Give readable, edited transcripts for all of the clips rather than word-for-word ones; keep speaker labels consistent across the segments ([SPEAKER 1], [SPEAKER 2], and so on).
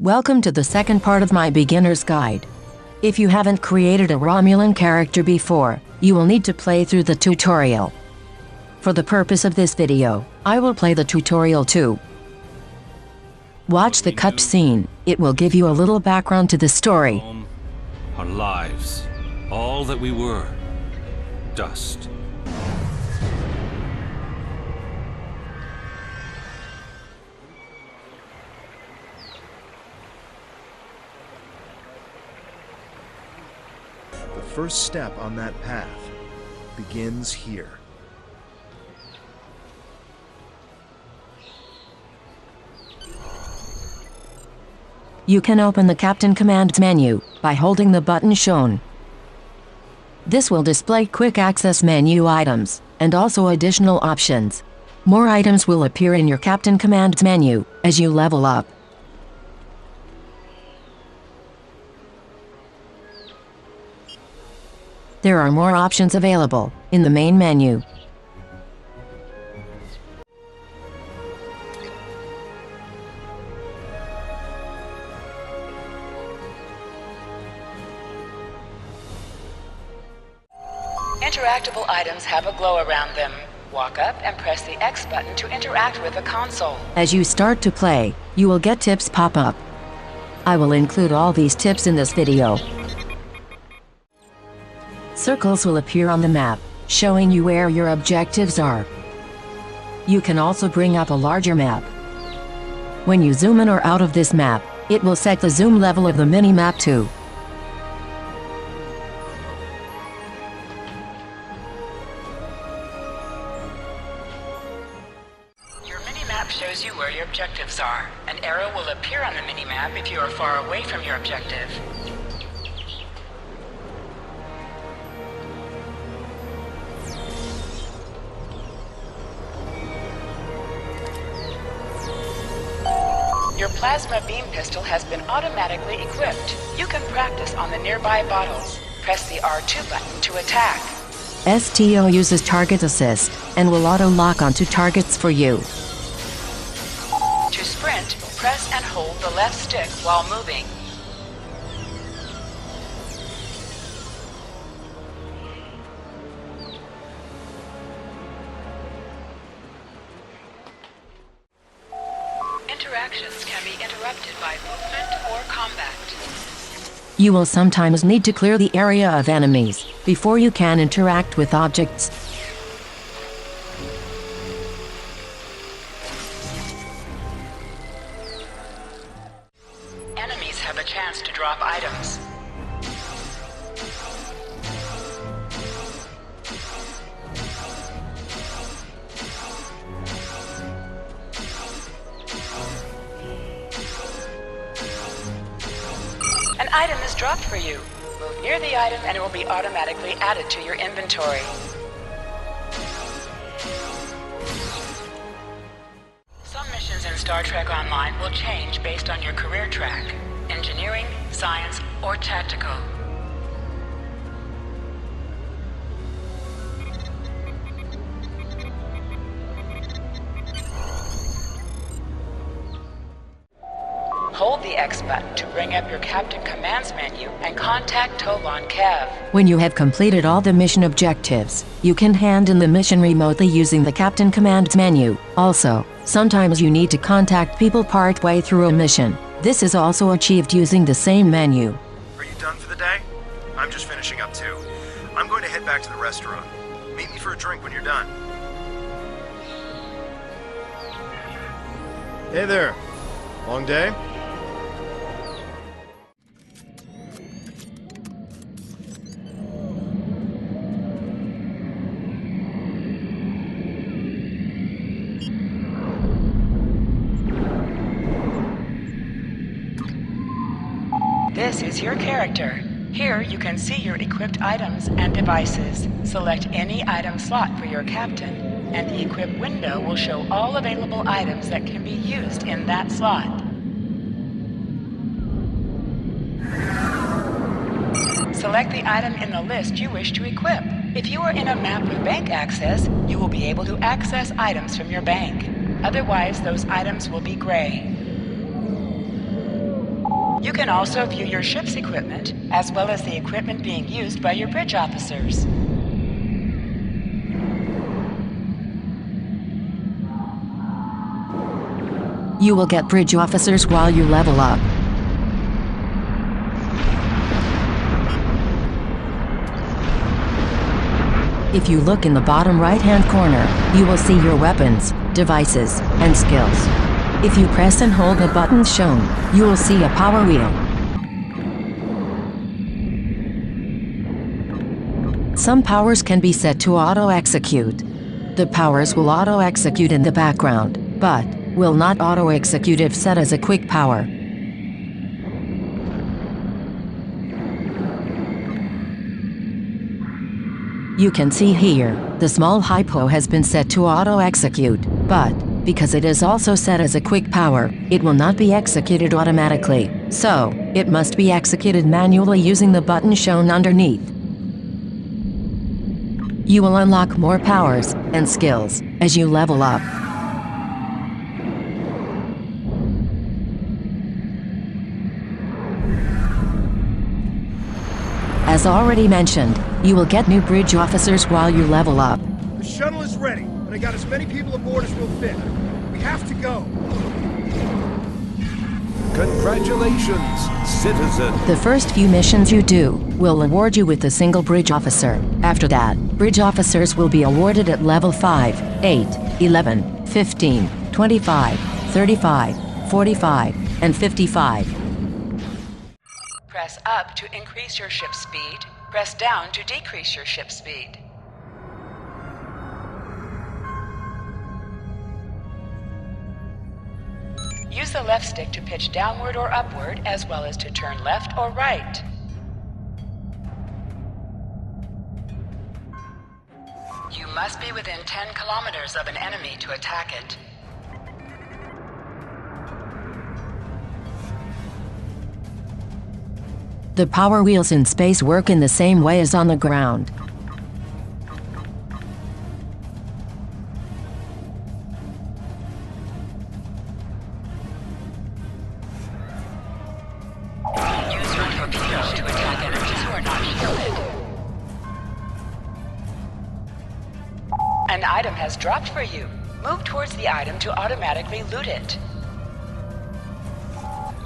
[SPEAKER 1] Welcome to the second part of my beginner's guide. If you haven't created a Romulan character before, you will need to play through the tutorial. For the purpose of this video, I will play the tutorial too. Watch the cutscene, it will give you a little background to the story.
[SPEAKER 2] Our lives, all that we were, dust.
[SPEAKER 3] The first step on that path begins here.
[SPEAKER 1] You can open the Captain Commands menu by holding the button shown. This will display quick access menu items, and also additional options. More items will appear in your Captain Commands menu as you level up. There are more options available in the main menu.
[SPEAKER 4] Interactable items have a glow around them. Walk up and press the X button to interact with the console.
[SPEAKER 1] As you start to play, you will get tips pop up. I will include all these tips in this video. Circles will appear on the map, showing you where your objectives are. You can also bring up a larger map. When you zoom in or out of this map, it will set the zoom level of the mini-map too.
[SPEAKER 4] Your mini-map shows you where your objectives are. An arrow will appear on the mini-map if you are far away from your objective. Your plasma beam pistol has been automatically equipped. You can practice on the nearby bottles. Press the R2 button to attack.
[SPEAKER 1] STO uses target assist and will auto-lock onto targets for you.
[SPEAKER 4] To sprint, press and hold the left stick while moving. Interactions can be interrupted by movement or combat.
[SPEAKER 1] You will sometimes need to clear the area of enemies before you can interact with objects.
[SPEAKER 4] Enemies have a chance to drop items. An item is dropped for you. Move near the item and it will be automatically added to your inventory. Some missions in Star Trek Online will change based on your career track: engineering, science, or tactical. Hold the X button to bring up your Captain Commands menu and contact Tolan Kev.
[SPEAKER 1] When you have completed all the mission objectives, you can hand in the mission remotely using the Captain Commands menu. Also, sometimes you need to contact people partway through a mission. This is also achieved using the same menu.
[SPEAKER 3] Are you done for the day? I'm just finishing up too. I'm going to head back to the restaurant. Meet me for a drink when you're done. Hey there. Long day?
[SPEAKER 4] This is your character. Here you can see your equipped items and devices. Select any item slot for your captain, and the equip window will show all available items that can be used in that slot. Select the item in the list you wish to equip. If you are in a map with bank access, you will be able to access items from your bank. Otherwise, those items will be gray. You can also view your ship's equipment, as well as the equipment being used by your bridge officers.
[SPEAKER 1] You will get bridge officers while you level up. If you look in the bottom right-hand corner, you will see your weapons, devices, and skills. If you press and hold the buttons shown, you will see a power wheel. Some powers can be set to auto-execute. The powers will auto-execute in the background, but will not auto-execute if set as a quick power. You can see here, the small hypo has been set to auto-execute, but because it is also set as a quick power, it will not be executed automatically, so it must be executed manually using the button shown underneath. You will unlock more powers and skills as you level up. As already mentioned, you will get new bridge officers while you level up.
[SPEAKER 3] The shuttle is ready, and I got as many people aboard as will fit. We have to go.
[SPEAKER 5] Congratulations, citizen.
[SPEAKER 1] The first few missions you do will award you with a single bridge officer. After that, bridge officers will be awarded at level 5, 8, 11, 15, 25, 35, 45, and 55.
[SPEAKER 4] Press up to increase your ship's speed. Press down to decrease your ship's speed. Use the left stick to pitch downward or upward, as well as to turn left or right. You must be within 10 kilometers of an enemy to attack it.
[SPEAKER 1] The power wheels in space work in the same way as on the ground.
[SPEAKER 4] Use your torpedoes to attack enemies who are not shielded. An item has dropped for you. Move towards the item to automatically loot it.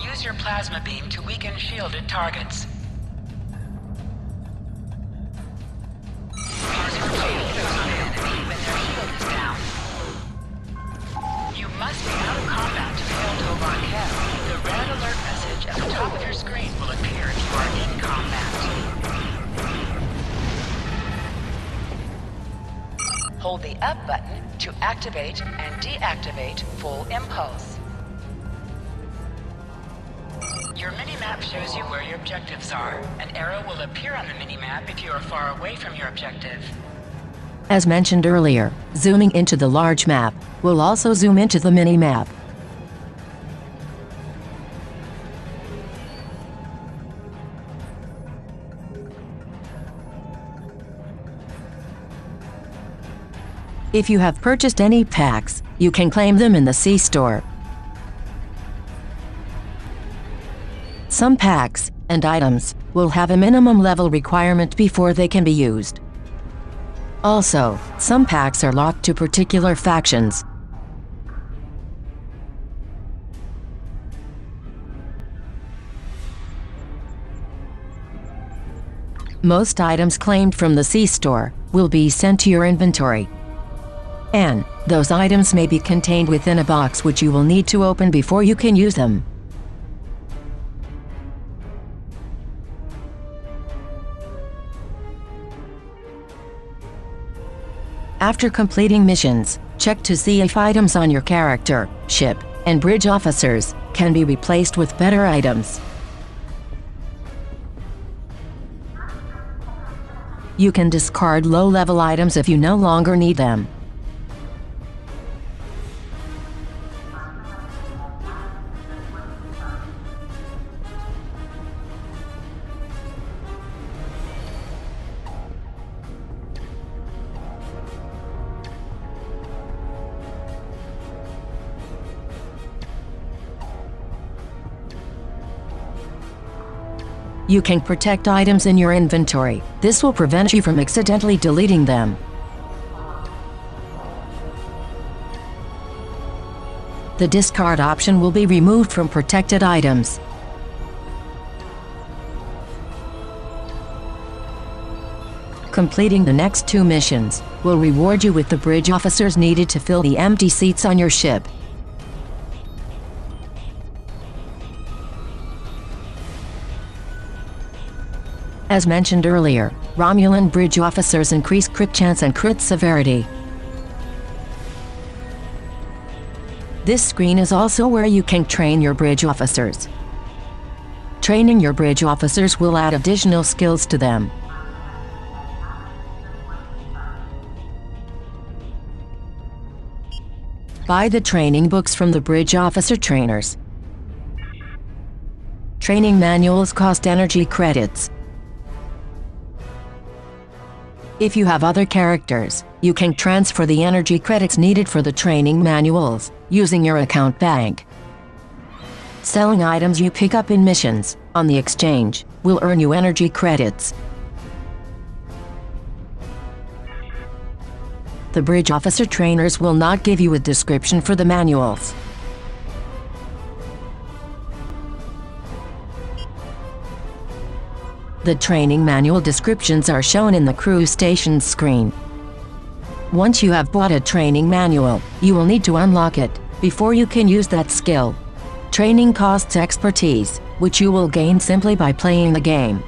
[SPEAKER 4] Use your plasma beam to weaken shielded targets. Use your torpedoes on an enemy when their shield is down. You must be out of combat to fail Tovar Kev. The red alert message at the top of your screen will appear if you are in combat. Hold the up button to activate and deactivate full impulse. Your minimap shows you where your objectives are. An arrow will appear on the minimap if you are far away from your objective.
[SPEAKER 1] As mentioned earlier, zooming into the large map will also zoom into the mini-map. If you have purchased any packs, you can claim them in the C-store. Some packs and items will have a minimum level requirement before they can be used. Also, some packs are locked to particular factions. Most items claimed from the C-store will be sent to your inventory. And those items may be contained within a box which you will need to open before you can use them. After completing missions, check to see if items on your character, ship, and bridge officers can be replaced with better items. You can discard low-level items if you no longer need them. You can protect items in your inventory. This will prevent you from accidentally deleting them. The discard option will be removed from protected items. Completing the next 2 missions will reward you with the bridge officers needed to fill the empty seats on your ship. As mentioned earlier, Romulan bridge officers increase crit chance and crit severity. This screen is also where you can train your bridge officers. Training your bridge officers will add additional skills to them. Buy the training books from the bridge officer trainers. Training manuals cost energy credits. If you have other characters, you can transfer the energy credits needed for the training manuals using your account bank. Selling items you pick up in missions on the exchange will earn you energy credits. The bridge officer trainers will not give you a description for the manuals. The training manual descriptions are shown in the crew station screen. Once you have bought a training manual, you will need to unlock it before you can use that skill. Training costs expertise, which you will gain simply by playing the game.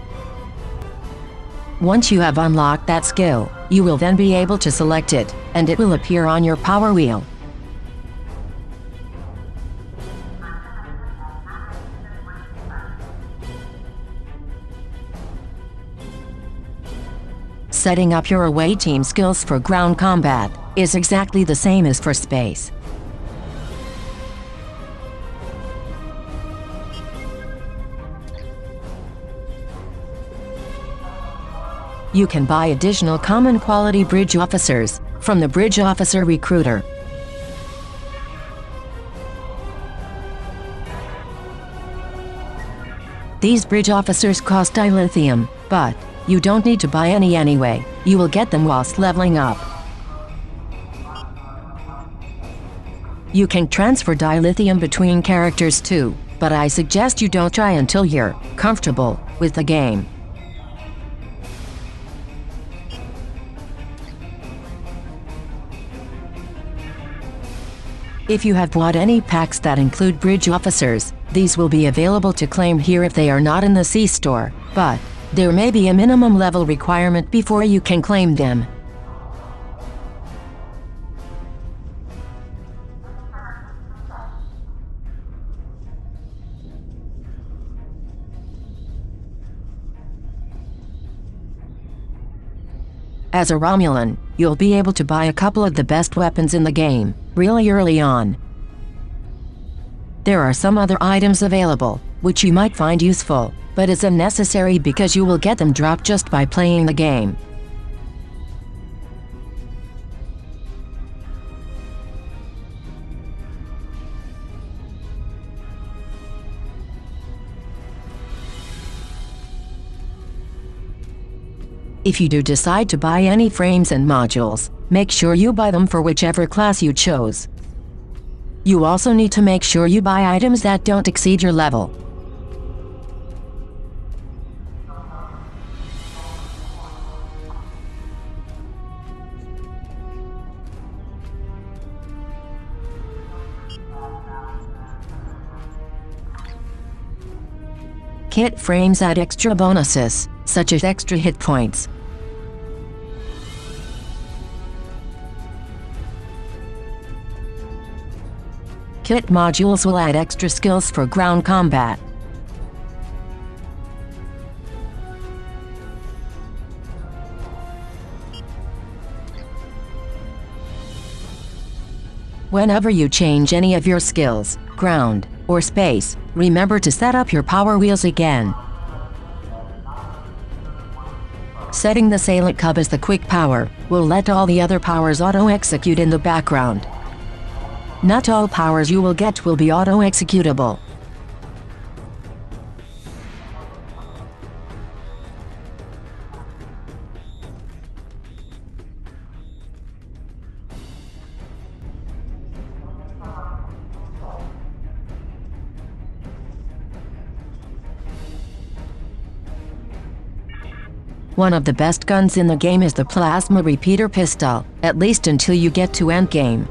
[SPEAKER 1] Once you have unlocked that skill, you will then be able to select it, and it will appear on your power wheel. Setting up your away team skills for ground combat is exactly the same as for space. You can buy additional common quality bridge officers from the Bridge Officer Recruiter. These bridge officers cost dilithium, but you don't need to buy any anyway. You will get them whilst leveling up. You can transfer dilithium between characters too, but I suggest you don't try until you're comfortable with the game. If you have bought any packs that include bridge officers, these will be available to claim here if they are not in the C-store, but there may be a minimum level requirement before you can claim them. As a Romulan, you'll be able to buy a couple of the best weapons in the game really early on. There are some other items available, which you might find useful, but is unnecessary because you will get them dropped just by playing the game. If you do decide to buy any frames and modules, make sure you buy them for whichever class you chose. You also need to make sure you buy items that don't exceed your level. Kit frames add extra bonuses, such as extra hit points. Kit modules will add extra skills for ground combat. Whenever you change any of your skills, ground, or space, remember to set up your power wheels again. Setting the Sailent Cub as the quick power will let all the other powers auto-execute in the background. Not all powers you will get will be auto-executable. One of the best guns in the game is the Plasma Repeater Pistol, at least until you get to endgame.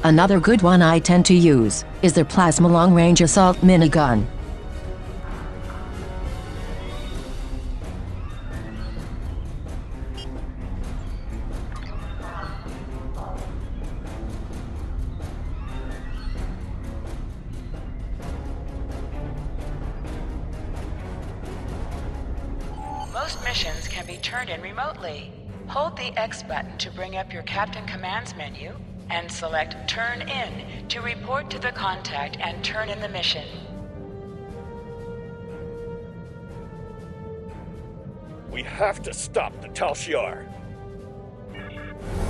[SPEAKER 1] Another good one I tend to use is the Plasma Long Range Assault Minigun.
[SPEAKER 4] Most missions can be turned in remotely. Hold the X button to bring up your Captain Commands menu, and select Turn In to report to the contact and turn in the mission.
[SPEAKER 6] We have to stop the Tal Shiar.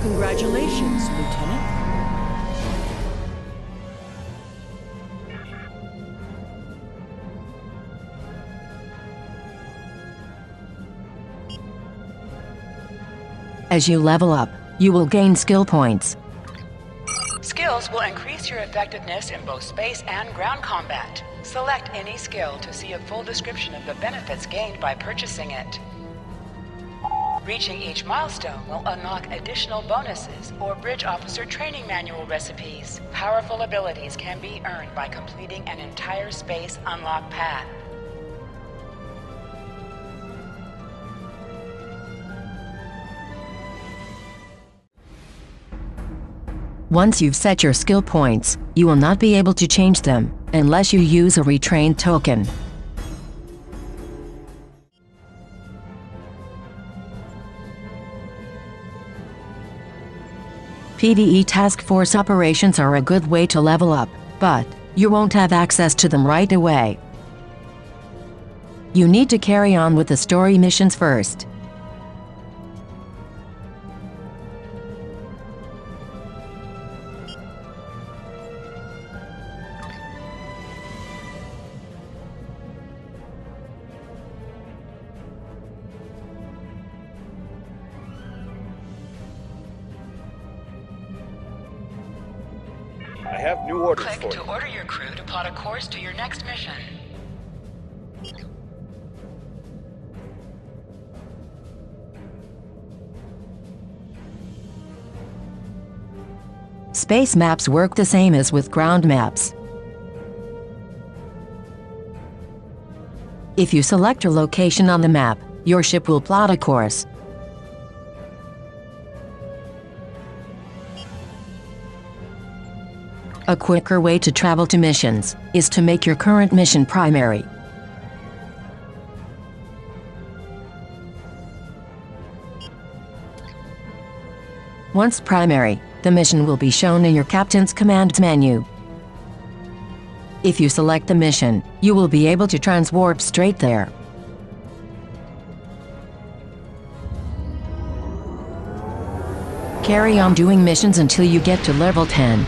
[SPEAKER 7] Congratulations, Lieutenant.
[SPEAKER 1] As you level up, you will gain skill points.
[SPEAKER 4] Skills will increase your effectiveness in both space and ground combat. Select any skill to see a full description of the benefits gained by purchasing it. Reaching each milestone will unlock additional bonuses or bridge officer training manual recipes. Powerful abilities can be earned by completing an entire space unlock path.
[SPEAKER 1] Once you've set your skill points, you will not be able to change them unless you use a retrain token. PvE task force operations are a good way to level up, but you won't have access to them right away. You need to carry on with the story missions first.
[SPEAKER 6] I have new orders
[SPEAKER 4] Click
[SPEAKER 6] for
[SPEAKER 4] to
[SPEAKER 6] you.
[SPEAKER 4] order your crew to plot a course to your next mission.
[SPEAKER 1] Space maps work the same as with ground maps. If you select your location on the map, your ship will plot a course. A quicker way to travel to missions is to make your current mission primary. Once primary, the mission will be shown in your Captain's Commands menu. If you select the mission, you will be able to transwarp straight there. Carry on doing missions until you get to level 10.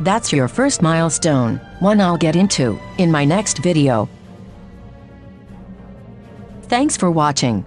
[SPEAKER 1] That's your first milestone, one I'll get into in my next video. Thanks for watching.